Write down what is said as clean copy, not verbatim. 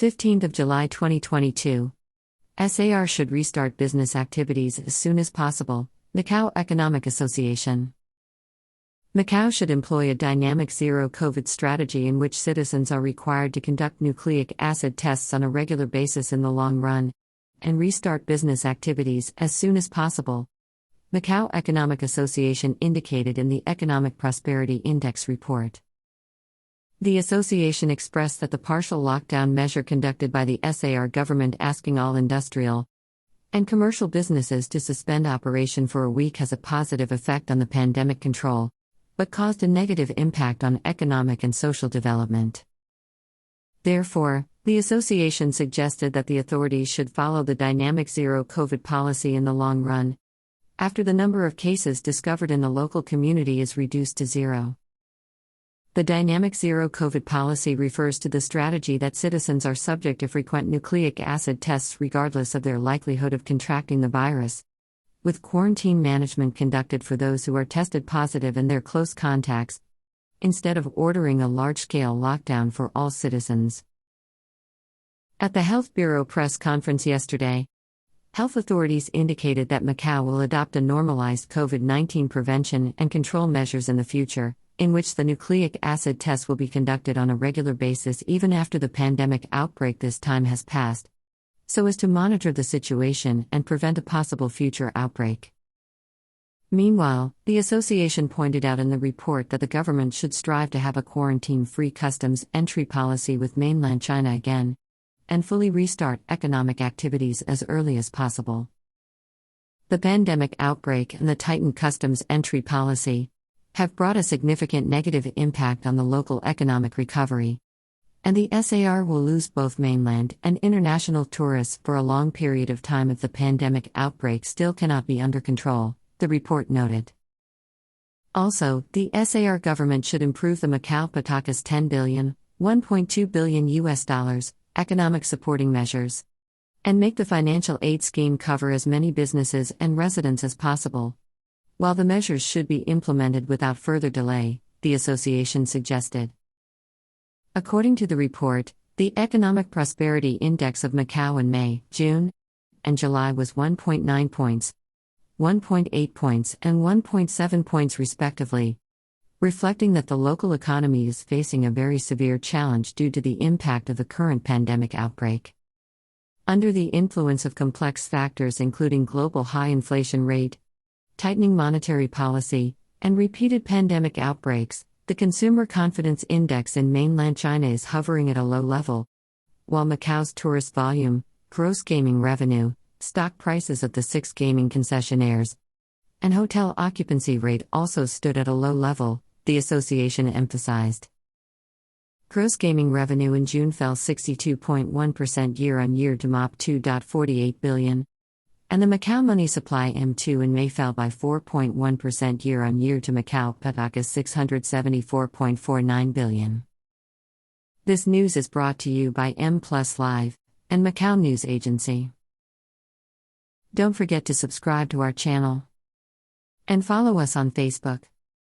15th of July 2022. SAR should restart business activities as soon as possible, Macau Economic Association. Macau should employ a dynamic zero-COVID strategy in which citizens are required to conduct nucleic acid tests on a regular basis in the long run, and restart business activities as soon as possible, Macau Economic Association indicated in the Economic Prosperity Index report. The association expressed that the partial lockdown measure conducted by the SAR government asking all industrial and commercial businesses to suspend operation for a week has a positive effect on the pandemic control, but caused a negative impact on economic and social development. Therefore, the association suggested that the authorities should follow the dynamic zero-COVID policy in the long run, after the number of cases discovered in the local community is reduced to zero. The dynamic zero-COVID policy refers to the strategy that citizens are subject to frequent nucleic acid tests regardless of their likelihood of contracting the virus, with quarantine management conducted for those who are tested positive and their close contacts, instead of ordering a large-scale lockdown for all citizens. At the Health Bureau press conference yesterday, health authorities indicated that Macau will adopt a normalized COVID-19 prevention and control measures in the future, in which the nucleic acid test will be conducted on a regular basis even after the pandemic outbreak this time has passed, so as to monitor the situation and prevent a possible future outbreak. Meanwhile, the association pointed out in the report that the government should strive to have a quarantine-free customs entry policy with mainland China again, and fully restart economic activities as early as possible. The pandemic outbreak and the tightened customs entry policy have brought a significant negative impact on the local economic recovery, and the SAR will lose both mainland and international tourists for a long period of time if the pandemic outbreak still cannot be under control, the report noted. Also, the SAR government should improve the Macau Patakas $10 billion, $1.2 billion economic supporting measures, and make the financial aid scheme cover as many businesses and residents as possible. While the measures should be implemented without further delay, the association suggested. According to the report, the Economic Prosperity Index of Macau in May, June, and July was 1.9 points, 1.8 points, and 1.7 points respectively, reflecting that the local economy is facing a very severe challenge due to the impact of the current pandemic outbreak. Under the influence of complex factors including global high inflation rate, tightening monetary policy, and repeated pandemic outbreaks, the Consumer Confidence Index in mainland China is hovering at a low level, while Macau's tourist volume, gross gaming revenue, stock prices of the 6 gaming concessionaires, and hotel occupancy rate also stood at a low level, the association emphasized. Gross gaming revenue in June fell 62.1% year-on-year to MOP 2.48 billion, and the Macau money supply M2 in May fell by 4.1% year-on-year to Macau Patakas 674.49 billion. This news is brought to you by mpluslivetv and Macau News Agency. Don't forget to subscribe to our channel and follow us on Facebook.